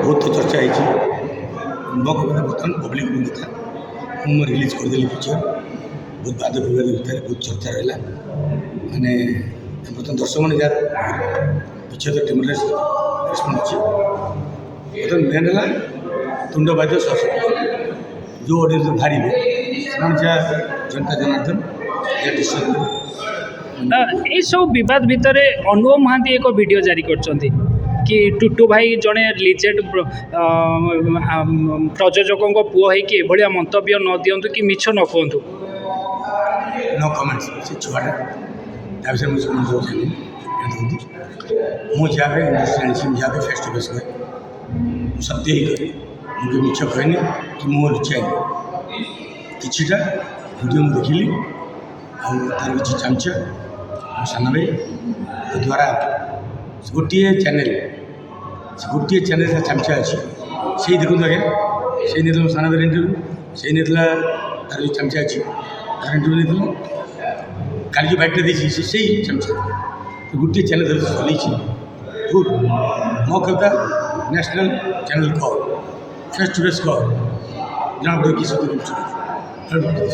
बहुत चर्चा होती मो कविता बर्तमान पब्लिक था मुझे रिलीज करदेली पिक्चर बहुत बाद विवाद भितर बहुत चर्चा रहा मैंने बर्तमान दर्शक मैंने यार पिक्चर तो टिमलेस रेस्पन्स अच्छी बर्तमान मेन है तुंडबाद्य जो ऑडियंस बाहर जहाँ जनता जनार्दन या डिसीजन ये सब विवाद भितर अनुपम महांती एक वीडियो जारी करछंती कि टुटू भाई जड़े लिजेड प्रयोजकों पुओ होकि एभलिया मंतव्य न दिंतु कि मिछ न कहतु नो कमेंट्स से छुआटा विषय मुझे जानी मुझे इंडस्ट्री जानी जहाँ फेस टू फेस कहे सत्य ही कहे मुझे मिछ कहनी कि मुझे लुचाएनी किटा वीडियो मुझे देखिली तार किसी चामचा सान भाई द्वारा गोटे चैनल गोटे चैनल चामचा अच्छी से देखो आगे से नहीं मो सान भाई इंटरव्यू से नहीं तार जो चामचा अच्छी तार इंटरव्यू नहीं कल जो बैठे देखी से ही चमचा तो गोटे चैनल चल गुड मो कविता नेशनल चैनल कह फेस टू फेस कह जना पड़े कि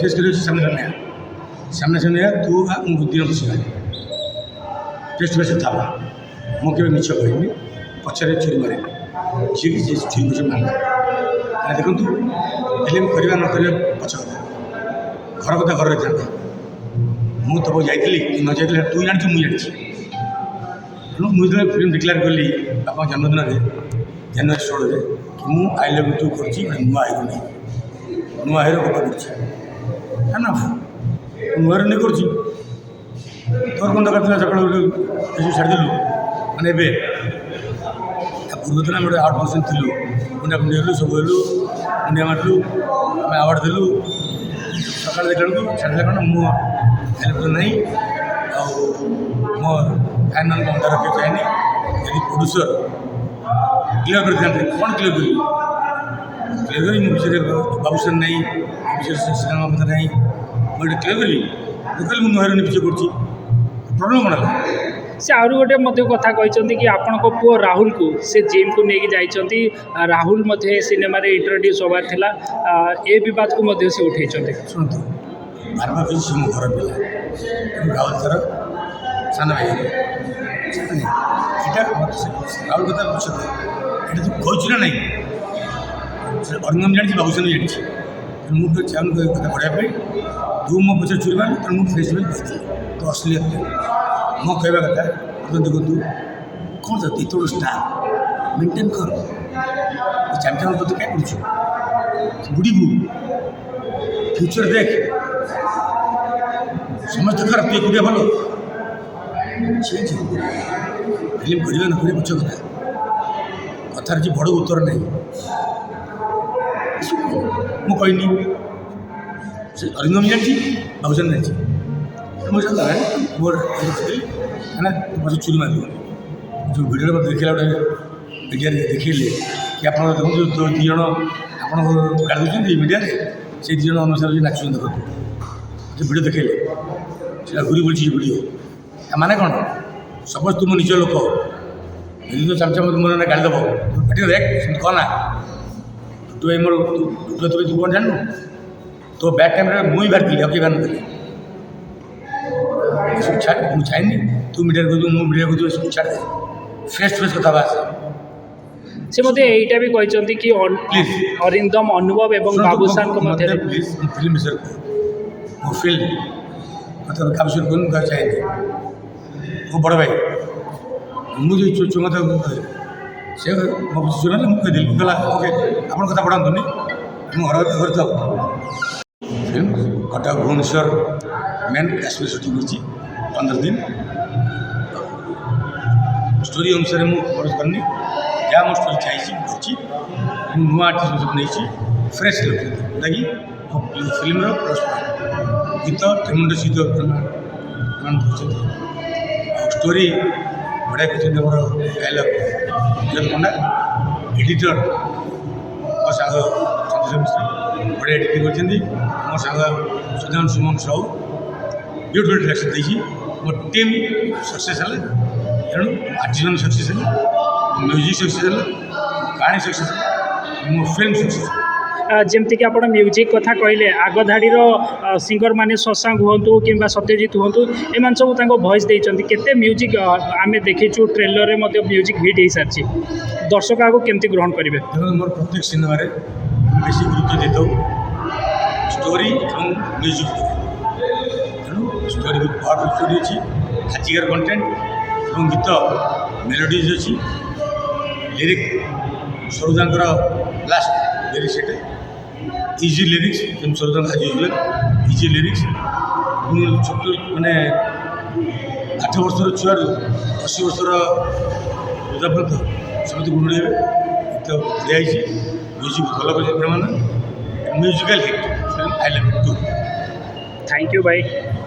फेस कर सामने सामने तू दिन बस फेस टू फेस था मो के मिछ कहनी पचर छुरी मारे सी छुरी पीछे मारला देखो फिल्म करवा न कर पच कथा घर कथा घर था मुझे तब जाइली न जाइए तू जानी मुझे जानी तेणु मुझे फिल्म डिक्लेयर कली बापा जन्मदिन में जनवरी 16 कि मुझे आई लव यू टू कर नुआ हिरो नहीं नुआ हिरो गप कर ना नुआ हिरो नहीं कर तोर कौन दरकार था सका छाड़देलु मैंने पूर्व दिन आम 8% थी मुंडिया मुंडिया हेलु सब हेलु मुंडिया मारू आम आवार्ड देलु सका देखा छाड़ा कौन मुझे नहीं मो फाइनाल बंदा रखे चाहे यदि प्रोड्यूसर क्लियर कर कौन क्लियर क्लियर करी विषय बाबूसन नहीं विषय सिनेमा पता नहीं मुझे क्लियर करी कहली मुझे नुआ पीछे कर प्रोब्लेम कौन है से आहुरी गोटे मध्य कथा कहते कि आपण पुओ राहुल को से जिम को लेकिन जाइंट राहुल सिनेमा इंट्रोड्यूस होबार थिला ए विवाद को मध्य से उठे शुणु बार बार कही मो घर पिला राहुल सर सान भाई यहाँ राहुल कथा ये तू कहू ना नहीं अरिंदम जानी बाबूसन भी जानी मुझे चाहूँ कथा पढ़ाई तू मो पचर चुरी मार तेणु मुझे फेस टू फेस तो असलियत मो कहवा कथा देखो तू कौन था इतना बड़ा स्टार मेंटेन कर चैंपियन तो क्या कर बुढ़ी फ्यूचर देख समस्त कर तू एकुटिया भल फिल्म कर न कर पक्ष कथा कथार जी बड़ उत्तर नहीं मुझे अरिंदम जानी बाबूसन जानी मुझे मोर है पचे चुरी मार जो भिडियो मत देखला गोटे मीडिया देखले कि आप देखो दुई जन आप गाड़ी दूसरी मीडिया से दुज अनुसार नाचुन देखो जो भिडियो देखले से घूरी बुलूँ भिडियो माने कौन सपोज तुम निज लोक यदि तो चामचा मोर गाड़ी देव पेटी देख कहना तू मोर तू कौन जानू तो बैक कैमेरा मुझे बाहर थी अके बाहर नी छाड़ मुझे चाहनी तू मीडिया को मुझे मीडिया को सब छाड़ दे फेस टू फेस कथा बास से मते एटा भी कहते कि अरिंदम अनुभव एवं बाबूसान को मध्य प्लीज फिल्म विषय मो फिल्म मतलब क्या विषय कौन कह चाहे वो बड़ भाई मुझे चुंगा से मो सुना मुझे कहीदेली गला ओके आप कथा पढ़ातुनि मुझे घर था फिल्म कटक भुवनेश्वर मेन काश्मीर शूटिंग कर 15 दिन स्टोरी अनुसार मुझे करनी जहाँ मो स्टोरी चाहिए नुआ आर्टिस्ट सब नहीं फ्रेश लगी फिल्म प्लस गीत ट्रेमेंडस गीत स्टोरी बढ़िया कर डायलग विजय पंडा एडिटर मो सांग चंद्रशेखर मिश्र बढ़िया एडिटिंग कर मो सांग सुधान सुमन साहू ब्यूटीफुल डायरेक्शन देखी मो टीम सक्सेस है तेणु आर्टिस्ट सक्सेस है म्यूजिक सक्सेस है କାହାଣୀ ସକ୍ସେସ୍ ମୋ ଫିଲ୍ମ ସକ୍ସେସ୍। ଯେମିତିକି ଆପଣ ମ୍ୟୁଜିକ୍ କଥା କହିଲେ ଆଗ ଧାଡ଼ିର ସିଙ୍ଗର ମାନେ ଶଶାଙ୍କ ହୁଅନ୍ତୁ କିମ୍ବା ସତ୍ୟଜିତ ହୁଅନ୍ତୁ ଏମାନେ ସବୁ ତାଙ୍କ ଭଏସ୍ ଦେଇଛନ୍ତି। କେତେ ମ୍ୟୁଜିକ୍ ଆମେ ଦେଖିଛୁ ଟ୍ରେଲରରେ ମଧ୍ୟ ମ୍ୟୁଜିକ୍ ହିଟ୍ ହେଇସାରିଛି। ଦର୍ଶକ ଆଗକୁ କେମିତି ଗ୍ରହଣ କରିବେ? ଦେଖନ୍ତୁ ମୋର ପ୍ରତ୍ୟେକ ସିନେମାରେ ବେଶୀ ଗୁରୁତ୍ୱ ଦେଇଥାଉ ଷ୍ଟୋରି ଏବଂ ମ୍ୟୁଜିକ୍ ଉପରେ। ତେଣୁ ଷ୍ଟୋରି ପାୱାରଫୁଲ୍ ଷ୍ଟୋରି ଅଛି, ଆଜିକାର କଣ୍ଟେଣ୍ଟ ଏବଂ ଗୀତ ମେଲୋଡ଼ିଜ୍ ଅଛି, ଲିରିକ୍ ସରୋଜାଙ୍କର ଲାଷ୍ଟ ଲିରିକ୍ସ ସେଇଟା ଇଜି ଲିରିକ୍ସ ଯେମିତି ସରୋଜାଙ୍କ ଆଜି ୟୁଜୁଆଲ୍ ଇଜି ଲିରିକ୍ସ। ଛୋଟ ମାନେ 8 ବର୍ଷର ଛୁଆରୁ 80 ବର୍ଷର ବୃଦ୍ଧା ପର୍ଯ୍ୟନ୍ତ ସେମିତି ଗୁଣୁଡ଼ି ହେବେ। ଗୀତ ଦିଆହେଇଛି, ମ୍ୟୁଜିକ୍ ଭଲ କରିଛି Premananda, musical hit film I love you too. Thank you भाई।